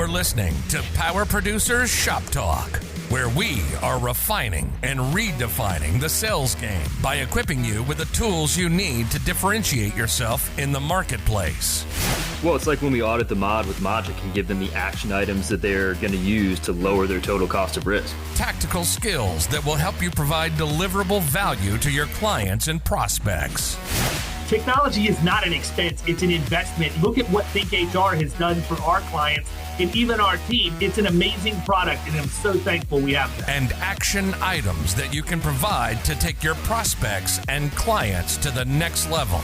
You're listening to Power Producers Shop Talk, where we are refining and redefining the sales game by equipping you with the tools you need to differentiate yourself in the marketplace. Well, it's like when we audit the mod with Mogic and give them the action items that they're going to use to lower their total cost of risk. Tactical skills that will help you provide deliverable value to your clients and prospects. Technology is not an expense, it's an investment. Look at what Think HR has done for our clients and even our team. It's an amazing product, and I'm so thankful we have that. And action items that you can provide to take your prospects and clients to the next level.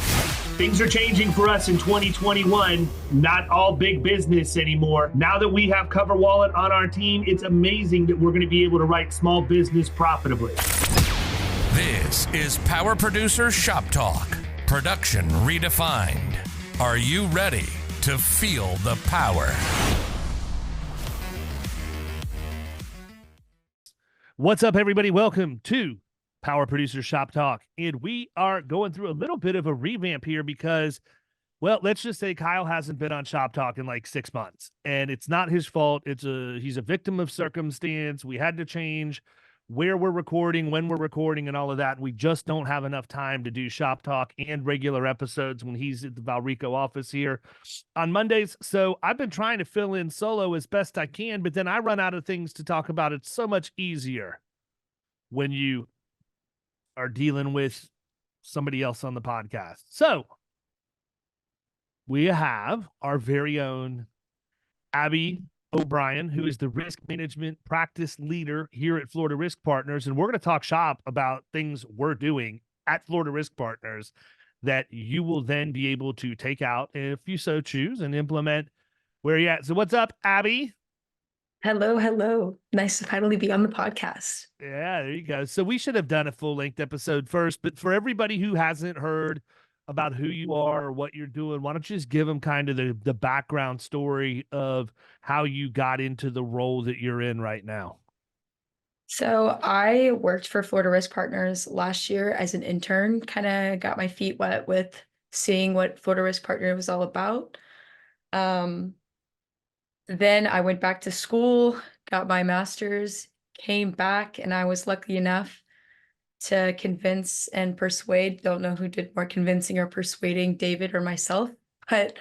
Things are changing for us in 2021. Not all big business anymore. Now that we have CoverWallet on our team, it's amazing that we're going to be able to write small business profitably. This is Power Producer Shop Talk. Production redefined. Are you ready to feel the power? What's up, everybody? Welcome to Power Producer Shop Talk. And we are going through a little bit of a revamp here because, well, let's just say Kyle hasn't been on Shop Talk in like 6 months. And it's not his fault. He's a victim of circumstance. We had to change where we're recording, when we're recording, and all of that. We just don't have enough time to do Shop Talk and regular episodes when he's at the Valrico office here on Mondays. So I've been trying to fill in solo as best I can, but then I run out of things to talk about. It's so much easier when you are dealing with somebody else on the podcast. So we have our very own Abby O'Brien, who is the risk management practice leader here at Florida Risk Partners. And we're going to talk shop about things we're doing at Florida Risk Partners that you will then be able to take out, if you so choose, and implement where you're at. So what's up, Abby? Hello. Nice to finally be on the podcast. Yeah, there you go. So we should have done a full-length episode first, but for everybody who hasn't heard about who you are or what you're doing, why don't you just give them kind of the background story of how you got into the role that you're in right now? So I worked for Florida Risk Partners last year as an intern, kind of got my feet wet with seeing what Florida Risk Partner was all about. Then I went back to school, got my master's, came back, and I was lucky enough to convince and persuade. Don't know who did more convincing or persuading, David or myself, but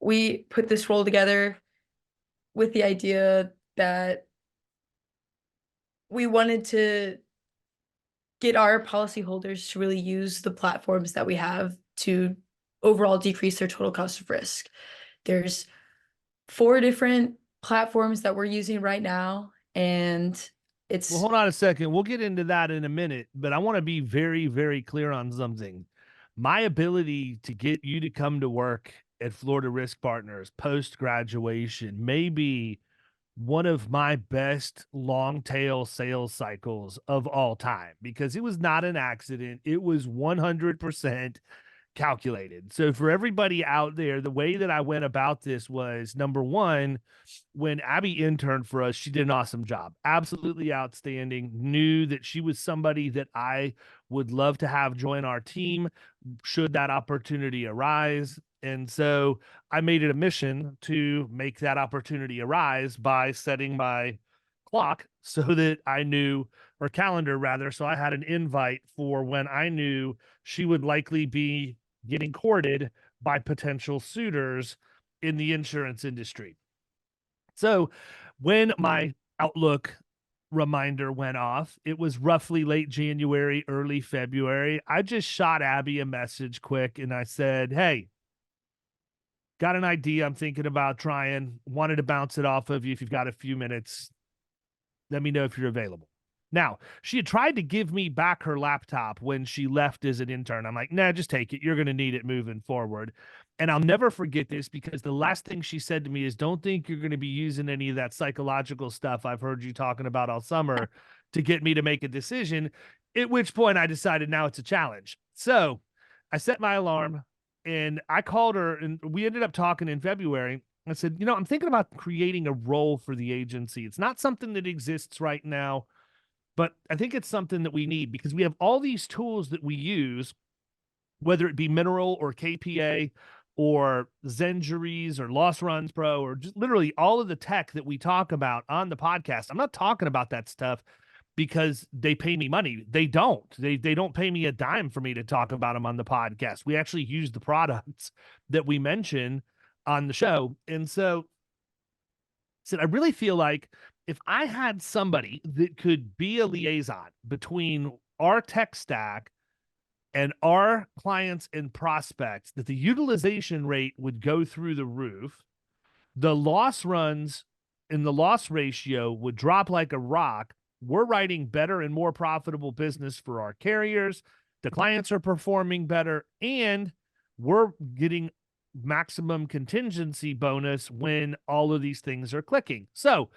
we put this role together with the idea that we wanted to get our policyholders to really use the platforms that we have to overall decrease their total cost of risk. There's 4 different platforms that we're using right now, and well, hold on a second. We'll get into that in a minute, but I want to be very, very clear on something. My ability to get you to come to work at Florida Risk Partners post-graduation may be one of my best long-tail sales cycles of all time, because it was not an accident. It was 100% calculated. So for everybody out there, the way that I went about this was, number one, when Abby interned for us, she did an awesome job. Absolutely outstanding. Knew that she was somebody that I would love to have join our team should that opportunity arise. And so I made it a mission to make that opportunity arise by setting my clock so that I knew, or calendar rather, so I had an invite for when I knew she would likely be getting courted by potential suitors in the insurance industry. So when my Outlook reminder went off, it was roughly late January, early February. I just shot Abby a message quick and I said, hey, got an idea I'm thinking about trying, wanted to bounce it off of you. If you've got a few minutes, let me know if you're available. Now, she had tried to give me back her laptop when she left as an intern. I'm like, nah, just take it. You're going to need it moving forward. And I'll never forget this, because the last thing she said to me is, don't think you're going to be using any of that psychological stuff I've heard you talking about all summer to get me to make a decision, at which point I decided now it's a challenge. So I set my alarm and I called her, and we ended up talking in February. I said, I'm thinking about creating a role for the agency. It's not something that exists right now, but I think it's something that we need, because we have all these tools that we use, whether it be Mineral or KPA or Zenjuries or Lost Runs Pro or just literally all of the tech that we talk about on the podcast. I'm not talking about that stuff because they pay me money. They don't. They don't pay me a dime for me to talk about them on the podcast. We actually use the products that we mention on the show. And so I really feel like if I had somebody that could be a liaison between our tech stack and our clients and prospects, that the utilization rate would go through the roof, the loss runs and the loss ratio would drop like a rock. We're writing better and more profitable business for our carriers. The clients are performing better, and we're getting maximum contingency bonus when all of these things are clicking. So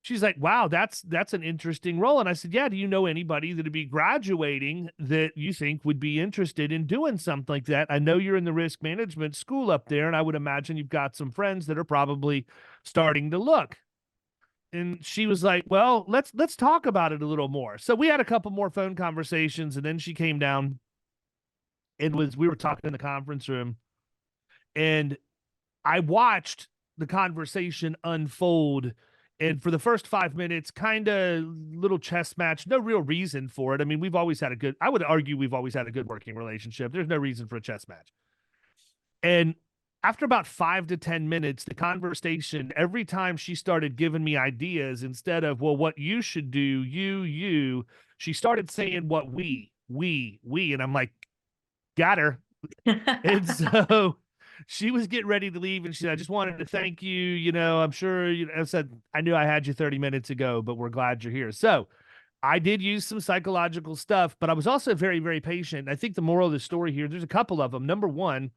she's like, wow, that's an interesting role. And I said, yeah, do you know anybody that'd be graduating that you think would be interested in doing something like that? I know you're in the risk management school up there, and I would imagine you've got some friends that are probably starting to look. And she was like, well, let's talk about it a little more. So we had a couple more phone conversations, and then she came down and we were talking in the conference room, and I watched the conversation unfold. And for the first 5 minutes, kind of little chess match, no real reason for it. I mean, I would argue we've always had a good working relationship. There's no reason for a chess match. And after about 5 to 10 minutes, the conversation, every time she started giving me ideas, instead of, well, what you should do, she started saying what we, and I'm like, got her. And so she was getting ready to leave, and she said, I just wanted to thank you. You know, I'm sure, I said, I knew I had you 30 minutes ago, but we're glad you're here. So I did use some psychological stuff, but I was also very, very patient. I think the moral of the story here, there's a couple of them. Number one,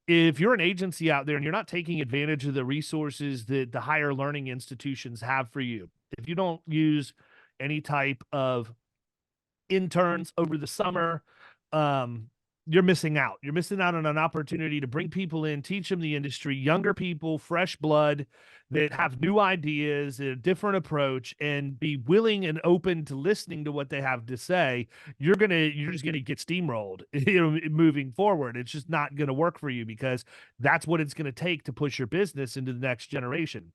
if you're an agency out there and you're not taking advantage of the resources that the higher learning institutions have for you, if you don't use any type of interns over the summer, you're missing out. You're missing out on an opportunity to bring people in, teach them the industry, younger people, fresh blood that have new ideas, a different approach, and be willing and open to listening to what they have to say. You're just gonna get steamrolled, moving forward. It's just not gonna work for you, because that's what it's gonna take to push your business into the next generation.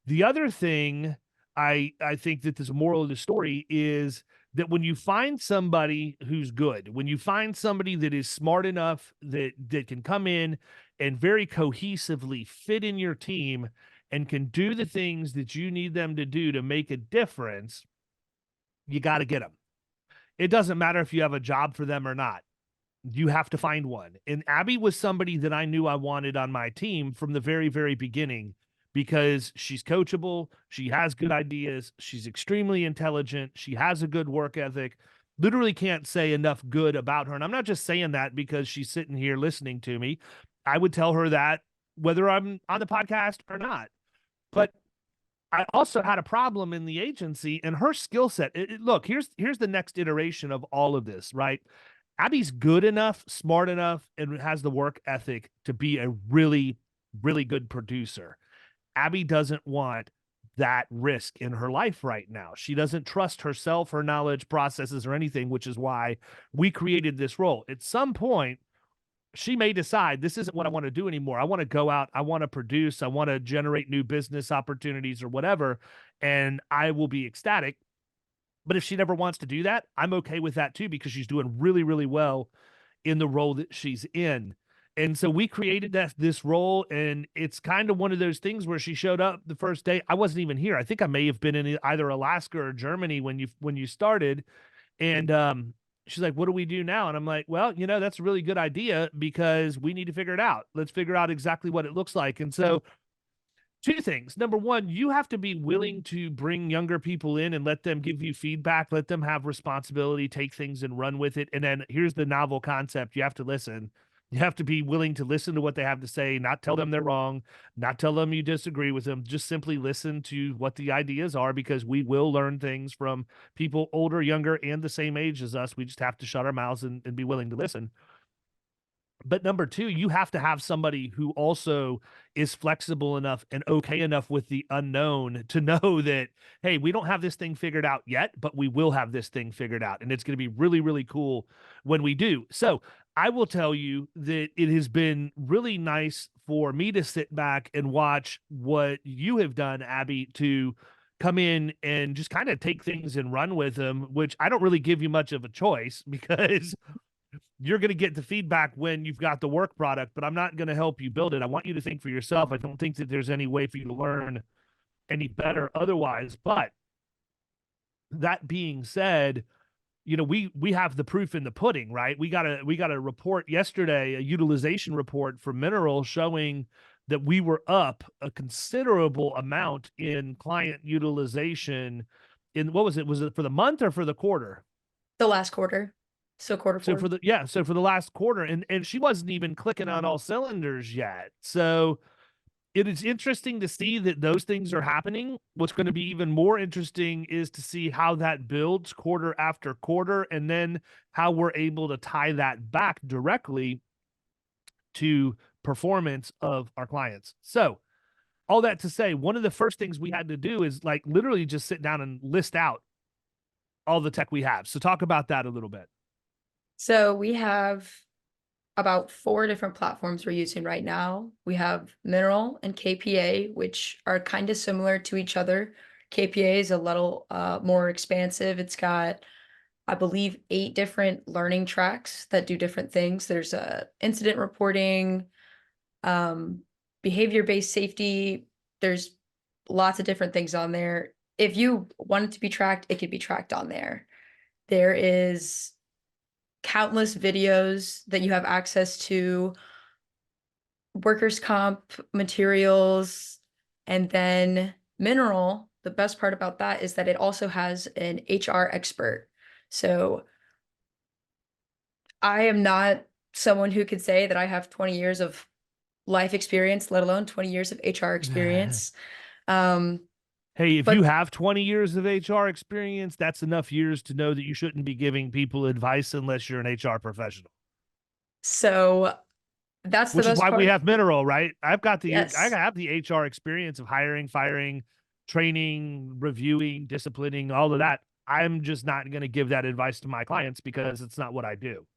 The other thing I think that this moral of the story is that when you find somebody who's good, when you find somebody that is smart enough that can come in and very cohesively fit in your team and can do the things that you need them to do to make a difference, you got to get them. It doesn't matter if you have a job for them or not. You have to find one. And Abby was somebody that I knew I wanted on my team from the very, very beginning, because she's coachable, she has good ideas, she's extremely intelligent, she has a good work ethic. Literally can't say enough good about her. And I'm not just saying that because she's sitting here listening to me. I would tell her that whether I'm on the podcast or not. But I also had a problem in the agency, and her skill set. Look, here's the next iteration of all of this, right? Abby's good enough, smart enough, and has the work ethic to be a really, really good producer. Abby doesn't want that risk in her life right now. She doesn't trust herself, her knowledge, processes, or anything, which is why we created this role. At some point, she may decide, this isn't what I want to do anymore. I want to go out, I want to produce, I want to generate new business opportunities or whatever, and I will be ecstatic. But if she never wants to do that, I'm okay with that too, because she's doing really, really well in the role that she's in. And so we created this role, and it's kind of one of those things where she showed up the first day. I wasn't even here. I think I may have been in either Alaska or Germany when you started. And she's like, what do we do now? And I'm like, well, that's a really good idea, because we need to figure it out. Let's figure out exactly what it looks like. And so two things. Number one, you have to be willing to bring younger people in and let them give you feedback, let them have responsibility, take things and run with it. And then here's the novel concept. You have to listen. You have to be willing to listen to what they have to say, not tell them they're wrong, not tell them you disagree with them. Just simply listen to what the ideas are, because we will learn things from people older, younger, and the same age as us. We just have to shut our mouths and be willing to listen. But number two, you have to have somebody who also is flexible enough and okay enough with the unknown to know that, hey, we don't have this thing figured out yet, but we will have this thing figured out. And it's going to be really, really cool when we do. So I will tell you that it has been really nice for me to sit back and watch what you have done, Abby, to come in and just kind of take things and run with them, which I don't really give you much of a choice because you're going to get the feedback when you've got the work product, but I'm not going to help you build it. I want you to think for yourself. I don't think that there's any way for you to learn any better otherwise. But that being said, you know, we have the proof in the pudding, right? We got a report yesterday, a utilization report for Mineral showing that we were up a considerable amount in client utilization in, what was it? Was it for the month or for the quarter? The last quarter. So quarter four. So for the last quarter, and she wasn't even clicking on all cylinders yet. So it is interesting to see that those things are happening. What's going to be even more interesting is to see how that builds quarter after quarter, and then how we're able to tie that back directly to performance of our clients. So all that to say, one of the first things we had to do is like literally just sit down and list out all the tech we have. So talk about that a little bit. So we have about 4 different platforms we're using right now. We have Mineral and KPA, which are kind of similar to each other. KPA is a little more expansive. It's got, I believe, 8 different learning tracks that do different things. There's incident reporting, behavior-based safety. There's lots of different things on there. If you want it to be tracked, it could be tracked on there. There is countless videos that you have access to, workers' comp materials, and then Mineral. The best part about that is that it also has an HR expert. So I am not someone who could say that I have 20 years of life experience, let alone 20 years of HR experience. Hey, if But- you have 20 years of HR experience, that's enough years to know that you shouldn't be giving people advice unless you're an HR professional. So that's the Which is best why part. we have Mineral, right? I Yes. have the HR experience of hiring, firing, training, reviewing, disciplining, all of that. I'm just not going to give that advice to my clients because it's not what I do.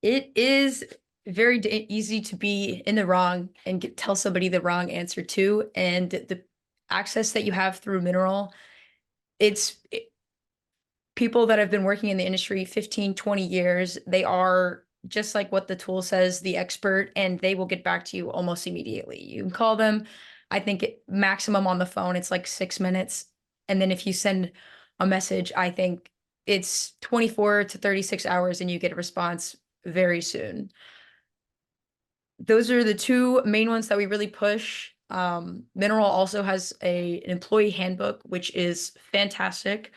It is very easy to be in the wrong and tell somebody the wrong answer too. And the access that you have through Mineral, people that have been working in the industry 15, 20 years, they are just like what the tool says, the expert, and they will get back to you almost immediately. You can call them, I think maximum on the phone, it's like 6 minutes. And then if you send a message, I think it's 24 to 36 hours and you get a response very soon. Those are the 2 main ones that we really push. Mineral also has an employee handbook, which is fantastic.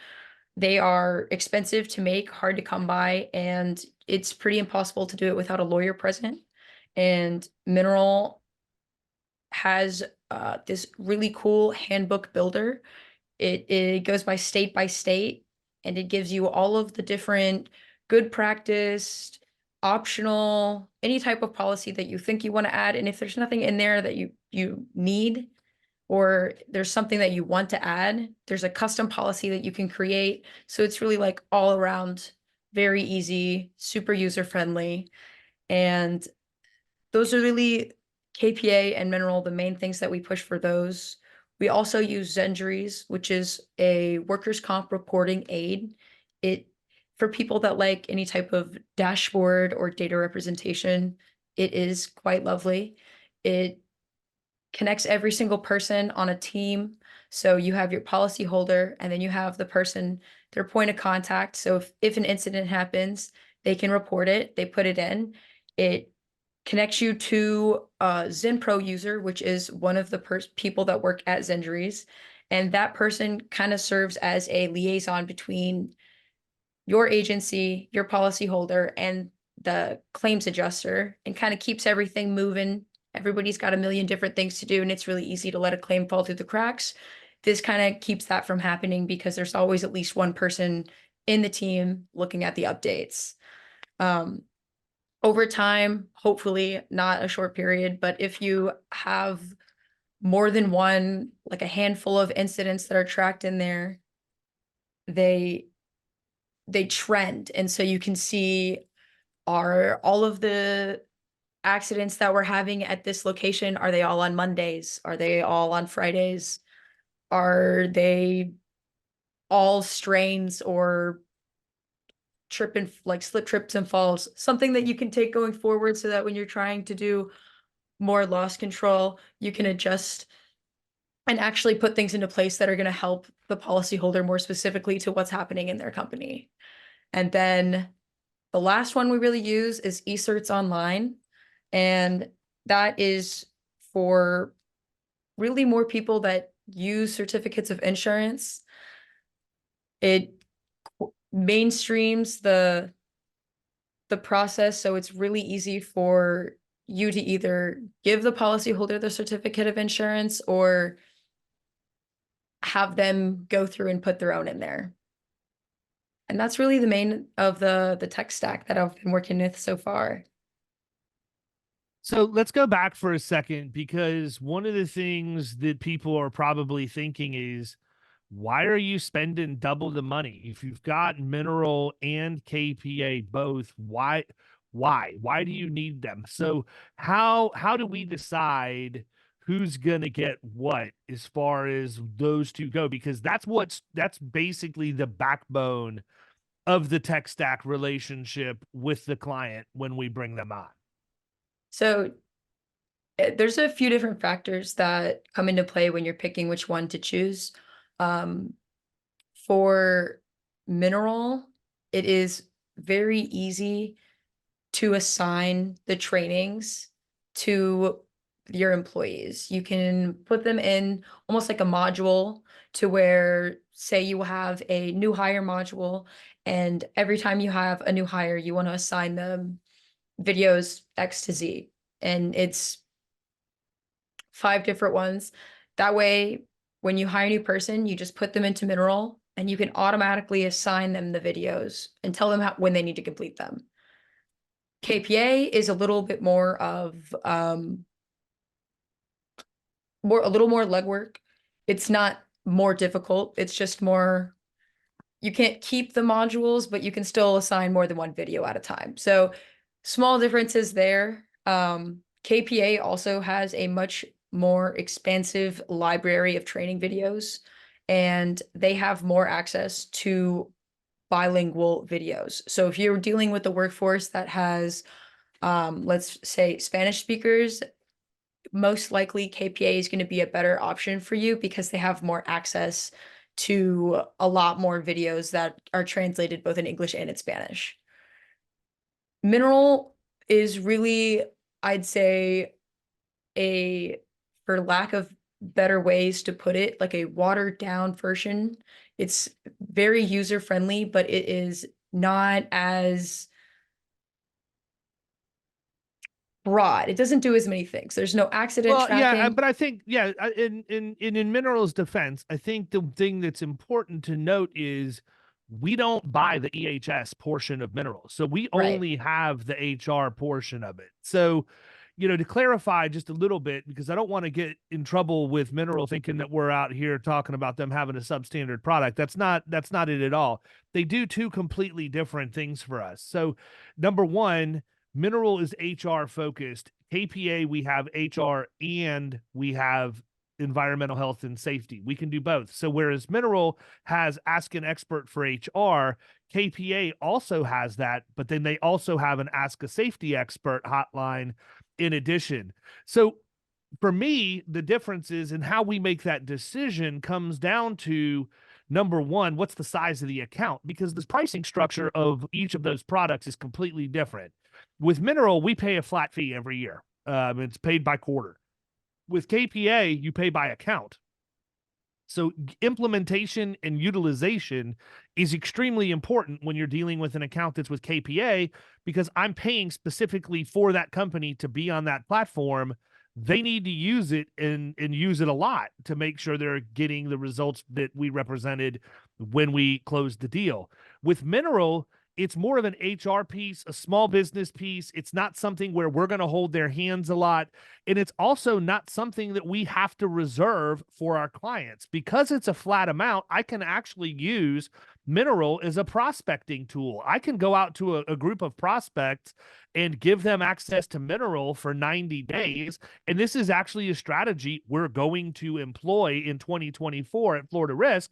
They are expensive to make, hard to come by, and it's pretty impossible to do it without a lawyer present. And Mineral has this really cool handbook builder. It goes by state, and it gives you all of the different good practice, optional, any type of policy that you think you want to add. And if there's nothing in there that you need, or there's something that you want to add, there's a custom policy that you can create. So it's really like all around very easy, super user friendly. And those are really KPA and Mineral, the main things that we push for those. We also use Zenjuries, which is a workers' comp reporting aid. For people that like any type of dashboard or data representation, it is quite lovely. It connects every single person on a team. So you have your policy holder, and then you have the person, their point of contact. So if an incident happens, they can report it, they put it in. It connects you to a ZenPro user, which is one of the people that work at Zenjuries. And that person kind of serves as a liaison between your agency, your policy holder, and the claims adjuster, and kind of keeps everything moving. Everybody's got a million different things to do, and it's really easy to let a claim fall through the cracks. This kind of keeps that from happening because there's always at least one person in the team looking at the updates. Over time, hopefully not a short period, but if you have more than one, like a handful of incidents that are tracked in there, they trend. And so you can see Are all of the accidents that we're having at this location, are they all on Mondays? Are they all on Fridays? Are they all strains or slip trips and falls? Something that you can take going forward so that when you're trying to do more loss control, you can adjust and actually put things into place that are going to help the policyholder more specifically to what's happening in their company. And then the last one we really use is eCerts Online. And that is for really more people that use certificates of insurance. It mainstreams the process, so it's really easy for you to either give the policyholder the certificate of insurance or have them go through and put their own in there. And that's really the main of the tech stack that I've been working with so far. So let's go back for a second, because one of the things that people are probably thinking is, why are you spending double the money? If you've got Mineral and KPA both, why do you need them? So how do we decide who's going to get what as far as those two go? Because that's basically the backbone of the tech stack relationship with the client when we bring them on. So there's a few different factors that come into play when you're picking which one to choose. For Mineral, it is very easy to assign the trainings to your employees. You can put them in almost like a module to where, say you have a new hire module, and every time you have a new hire, you want to assign them videos X to Z, and it's 5 different ones. That way, when you hire a new person, you just put them into Mineral and you can automatically assign them the videos and tell them when they need to complete them. KPA is a little bit more of a little more legwork. It's not more difficult. It's just more, you can't keep the modules, but you can still assign more than one video at a time. So small differences there. KPA also has a much more expansive library of training videos, and they have more access to bilingual videos. So if you're dealing with a workforce that has, let's say, Spanish speakers, most likely KPA is going to be a better option for you because they have more access to a lot more videos that are translated both in English and in Spanish. Mineral is really, I'd say, for lack of better ways to put it, like a watered down version. It's very user friendly, but it is not as broad. It doesn't do as many things. There's no accident tracking. Yeah, but I think, in Mineral's defense, I think the thing that's important to note is we don't buy the EHS portion of Mineral. So we only have the HR portion of it. So, to clarify just a little bit, because I don't want to get in trouble with Mineral thinking that we're out here talking about them having a substandard product. That's not it at all. They do two completely different things for us. So number one, Mineral is HR focused. KPA, we have HR and we have environmental health and safety. We can do both. So whereas Mineral has Ask an Expert for HR, KPA also has that, but then they also have an Ask a Safety Expert hotline in addition. So for me, the difference is in how we make that decision comes down to, number one, what's the size of the account? Because the pricing structure of each of those products is completely different. With Mineral, we pay a flat fee every year. It's paid by quarter. With KPA, you pay by account. So implementation and utilization is extremely important when you're dealing with an account that's with KPA, because I'm paying specifically for that company to be on that platform. They need to use it and use it a lot to make sure they're getting the results that we represented when we closed the deal. With Mineral, it's more of an HR piece, a small business piece. It's not something where we're going to hold their hands a lot. And it's also not something that we have to reserve for our clients. Because it's a flat amount, I can actually use Mineral is a prospecting tool. I can go out to a group of prospects and give them access to Mineral for 90 days. And this is actually a strategy we're going to employ in 2024 at Florida Risk.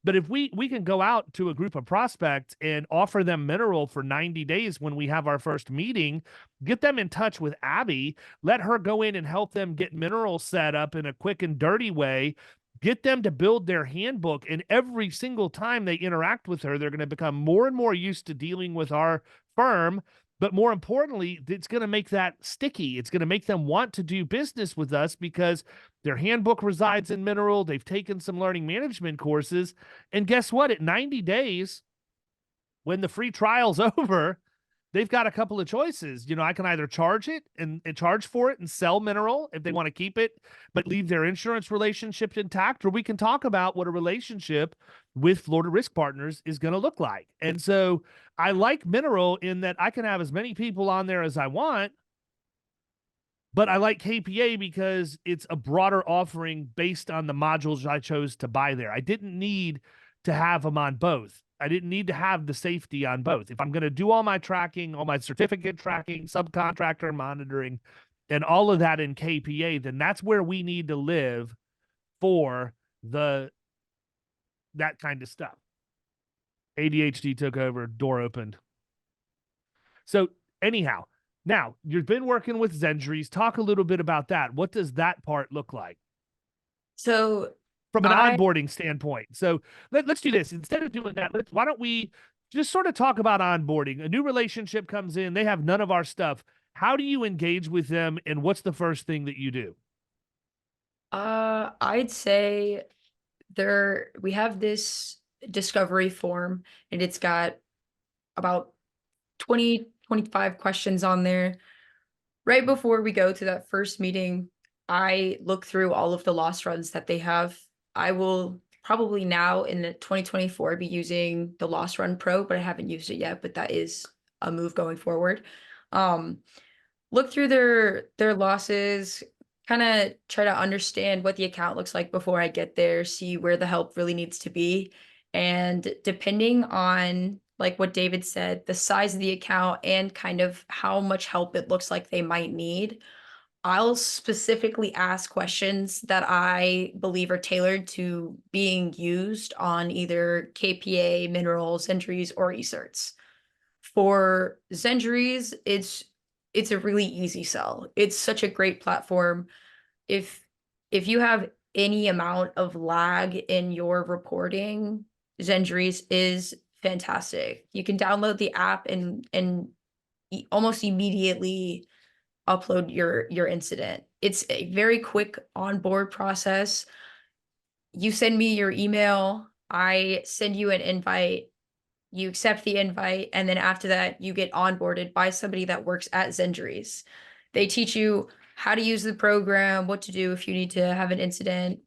But if we can go out to a group of prospects and offer them Mineral for 90 days when we have our first meeting, get them in touch with Abby, let her go in and help them get Mineral set up in a quick and dirty way, get them to build their handbook. And every single time they interact with her, they're going to become more and more used to dealing with our firm. But more importantly, it's going to make that sticky. It's going to make them want to do business with us because their handbook resides in Mineral. They've taken some learning management courses. And guess what? At 90 days, when the free trial's over, they've got a couple of choices. I can either charge it and charge for it and sell Mineral if they want to keep it, but leave their insurance relationship intact, or we can talk about what a relationship with Florida Risk Partners is going to look like. And so I like Mineral in that I can have as many people on there as I want, but I like KPA because it's a broader offering based on the modules I chose to buy there. I didn't need to have them on both. I didn't need to have the safety on both. If I'm going to do all my tracking, all my certificate tracking, subcontractor monitoring, and all of that in KPA, then that's where we need to live for that kind of stuff. ADHD took over, door opened. So anyhow, now you've been working with Zendries. Talk a little bit about that. What does that part look like? So from an onboarding standpoint. So let's do this. Instead of doing that, why don't we just sort of talk about onboarding? A new relationship comes in, they have none of our stuff. How do you engage with them, and what's the first thing that you do? I'd say we have this discovery form, and it's got about 20, 25 questions on there. Right before we go to that first meeting, I look through all of the loss runs that they have. I will probably now in 2024 be using the Loss Run Pro, but I haven't used it yet, but that is a move going forward. Look through their losses, kind of try to understand what the account looks like before I get there, see where the help really needs to be. And depending on, like what David said, the size of the account and kind of how much help it looks like they might need, I'll specifically ask questions that I believe are tailored to being used on either KPA, Mineral, Zendries, or eCerts. For Zendries, it's a really easy sell. It's such a great platform. If you have any amount of lag in your reporting, Zendries is fantastic. You can download the app and almost immediately upload your incident. It's a very quick onboard process. You send me your email, I send you an invite, you accept the invite, and then after that, you get onboarded by somebody that works at Zendries. They teach you how to use the program, what to do if you need to have an incident,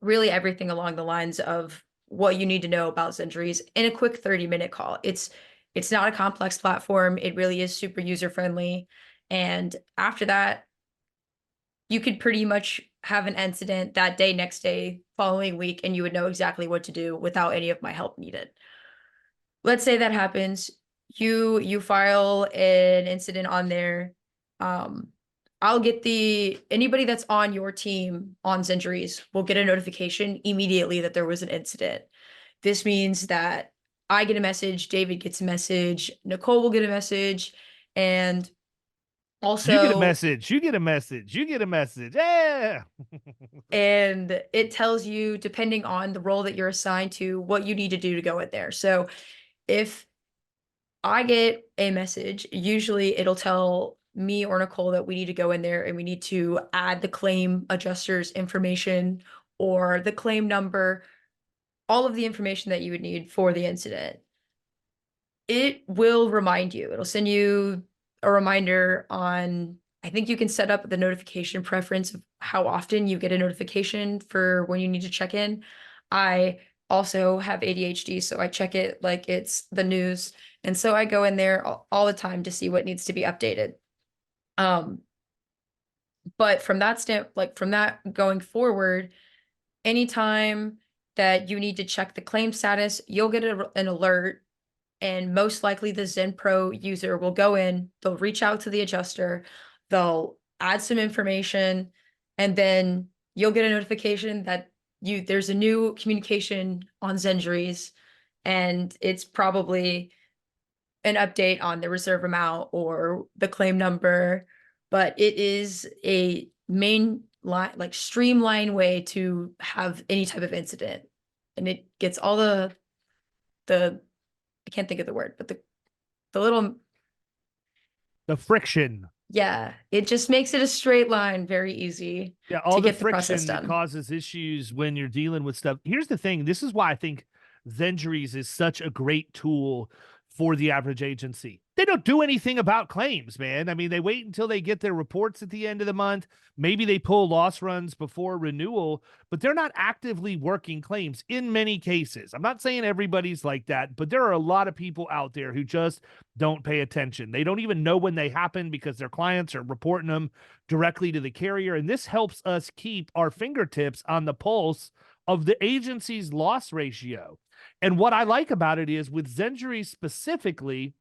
really everything along the lines of what you need to know about Zendries in a quick 30-minute call. It's not a complex platform. It really is super user-friendly. And after that, you could pretty much have an incident that day, next day, following week, and you would know exactly what to do without any of my help needed. Let's say that happens. You file an incident on there. I'll get anybody that's on your team on Zendries will get a notification immediately that there was an incident. This means that I get a message, David gets a message, Nicole will get a message, and also you get a message, you get a message, you get a message. Yeah. And it tells you, depending on the role that you're assigned to, what you need to do to go in there. So if I get a message, usually it'll tell me or Nicole that we need to go in there and we need to add the claim adjuster's information or the claim number, all of the information that you would need for the incident. It will remind you. It'll send you a reminder on, I think you can set up the notification preference of how often you get a notification for when you need to check in. I also have ADHD, so I check it like it's the news. And so I go in there all the time to see what needs to be updated. But from that from that going forward, anytime that you need to check the claim status, you'll get an alert, and most likely the Zen Pro user will go in, they'll reach out to the adjuster, they'll add some information, and then you'll get a notification that there's a new communication on Zenjuries, and it's probably an update on the reserve amount or the claim number, but it is a main line, like streamlined way to have any type of incident. And it gets all the I can't think of the word, but the little, The friction. yeah, it just makes it a straight line, very easy. Yeah, all to the get the process friction that done. causes issues when you're dealing with stuff. Here's the thing. This is why I think Zenjuries is such a great tool for the average agency. They don't do anything about claims, man. I mean, they wait until they get their reports at the end of the month. Maybe they pull loss runs before renewal, but they're not actively working claims in many cases. I'm not saying everybody's like that, but there are a lot of people out there who just don't pay attention. They don't even know when they happen because their clients are reporting them directly to the carrier. And this helps us keep our fingertips on the pulse of the agency's loss ratio. And what I like about it is with Zenjury specifically,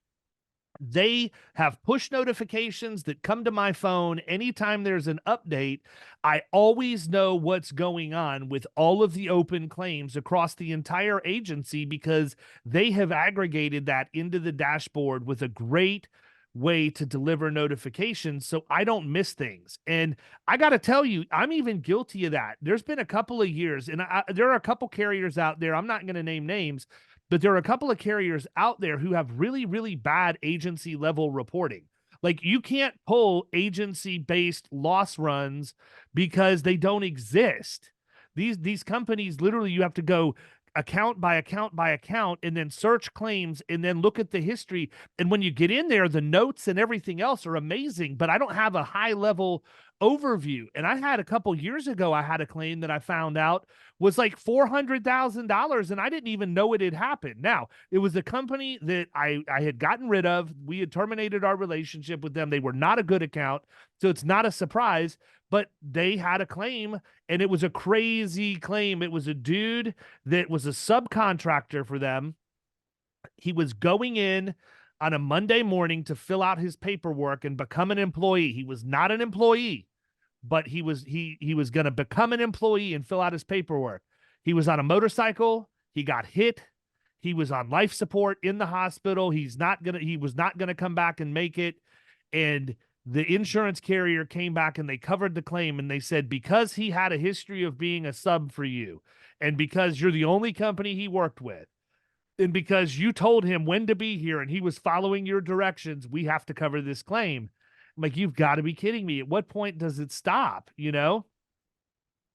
they have push notifications that come to my phone anytime there's an update. I always know what's going on with all of the open claims across the entire agency because they have aggregated that into the dashboard with a great way to deliver notifications so I don't miss things. And I got to tell you, I'm even guilty of that. There's been a couple of years, and there are a couple carriers out there, I'm not going to name names, but there are a couple of carriers out there who have really, really bad agency level reporting. Like you can't pull agency-based loss runs because they don't exist. These companies, literally, you have to go account by account by account and then search claims and then look at the history. And when you get in there, the notes and everything else are amazing, but I don't have a high level overview. And I had a couple years ago, I had a claim that I found out was like $400,000 and I didn't even know it had happened. Now, it was a company that I had gotten rid of. We had terminated our relationship with them. They were not a good account, so it's not a surprise, but they had a claim and it was a crazy claim. It was a dude that was a subcontractor for them. He was going in on a Monday morning to fill out his paperwork and become an employee. He was not an employee, but he was going to become an employee and fill out his paperwork. He was on a motorcycle. He got hit. He was on life support in the hospital. He was not going to come back and make it. And the insurance carrier came back and they covered the claim and they said, because he had a history of being a sub for you and because you're the only company he worked with and because you told him when to be here and he was following your directions, we have to cover this claim. I'm like, you've got to be kidding me. At what point does it stop? You know,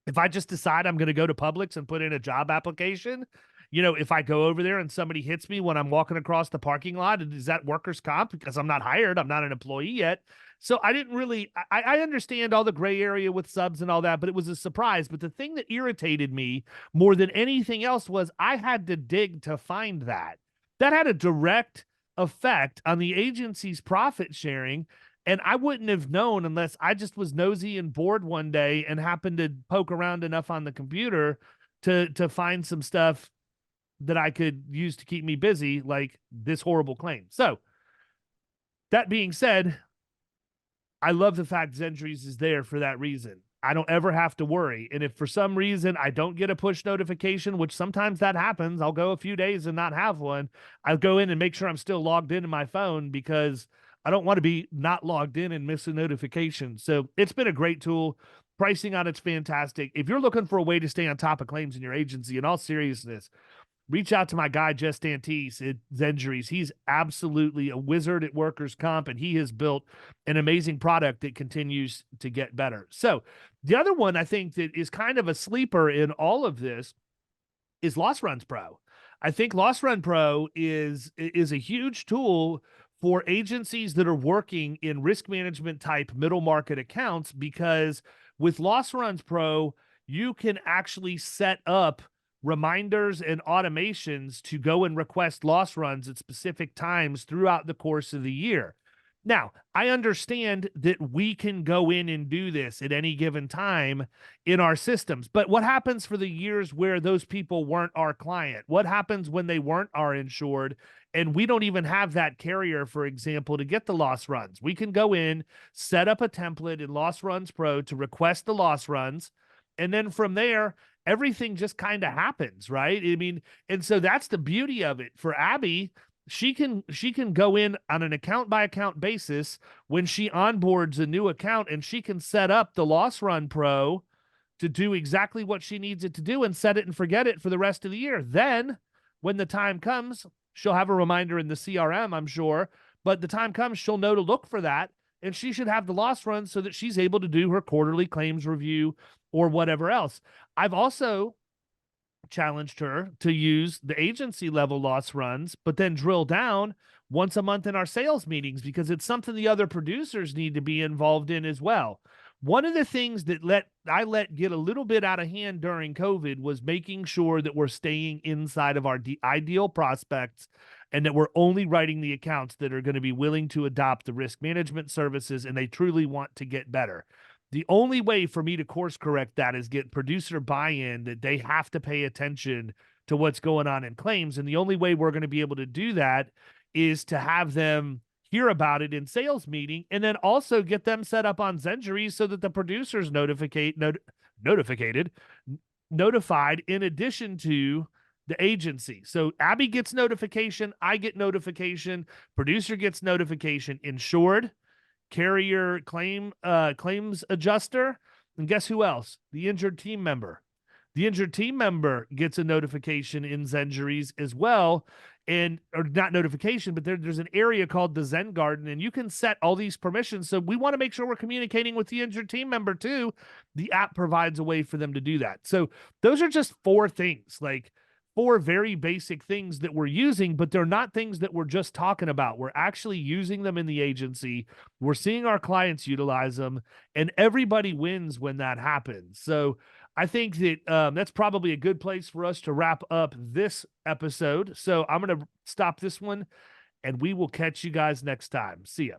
if I just decide I'm going to go to Publix and put in a job application, you know, if I go over there and somebody hits me when I'm walking across the parking lot, is that workers' comp? Because I'm not hired. I'm not an employee yet. So I didn't really, I understand all the gray area with subs and all that, but it was a surprise. But the thing that irritated me more than anything else was I had to dig to find that. That had a direct effect on the agency's profit sharing. And I wouldn't have known unless I just was nosy and bored one day and happened to poke around enough on the computer to find some stuff that I could use to keep me busy, like this horrible claim. So that being said, I love the fact Zenjuries is there for that reason. I don't ever have to worry. And if for some reason I don't get a push notification, which sometimes that happens, I'll go a few days and not have one. I'll go in and make sure I'm still logged into my phone because I don't want to be not logged in and miss a notification. So it's been a great tool. Pricing on it's fantastic. If you're looking for a way to stay on top of claims in your agency, in all seriousness, reach out to my guy, Jess Dantes at Zenjuries. He's absolutely a wizard at workers' comp, and he has built an amazing product that continues to get better. So the other one I think that is kind of a sleeper in all of this is Loss Runs Pro. I think Loss Run Pro is a huge tool for agencies that are working in risk management type middle market accounts, because with Loss Runs Pro, you can actually set up reminders and automations to go and request loss runs at specific times throughout the course of the year. Now, I understand that we can go in and do this at any given time in our systems, but what happens for the years where those people weren't our client? What happens when they weren't our insured and we don't even have that carrier, for example, to get the loss runs? We can go in, set up a template in Loss Runs Pro to request the loss runs, and then from there, everything just kind of happens, right? I mean, and so that's the beauty of it. For Abby, she can go in on an account by account basis when she onboards a new account, and she can set up the Loss Run Pro to do exactly what she needs it to do and set it and forget it for the rest of the year. Then when the time comes, she'll have a reminder in the CRM, I'm sure, but the time comes, she'll know to look for that, and she should have the loss run so that she's able to do her quarterly claims review or whatever else. I've also challenged her to use the agency level loss runs, but then drill down once a month in our sales meetings, because it's something the other producers need to be involved in as well. One of the things that I let get a little bit out of hand during COVID was making sure that we're staying inside of our ideal prospects and that we're only writing the accounts that are going to be willing to adopt the risk management services and they truly want to get better. The only way for me to course correct that is get producer buy-in that they have to pay attention to what's going on in claims. And the only way we're going to be able to do that is to have them hear about it in sales meeting and then also get them set up on Zenjury so that the producer's notified in addition to the agency. So Abby gets notification, I get notification, producer gets notification, insured, carrier claims adjuster, and guess who else? The injured team member. The injured team member gets a notification in Zenjuries as well, or not notification, but there's an area called the Zen Garden, and you can set all these permissions. So we want to make sure we're communicating with the injured team member too. The app provides a way for them to do that. So those are just 4 things, like 4 very basic things that we're using, but they're not things that we're just talking about. We're actually using them in the agency. We're seeing our clients utilize them, and everybody wins when that happens. So I think that that's probably a good place for us to wrap up this episode. So I'm going to stop this one, and we will catch you guys next time. See ya.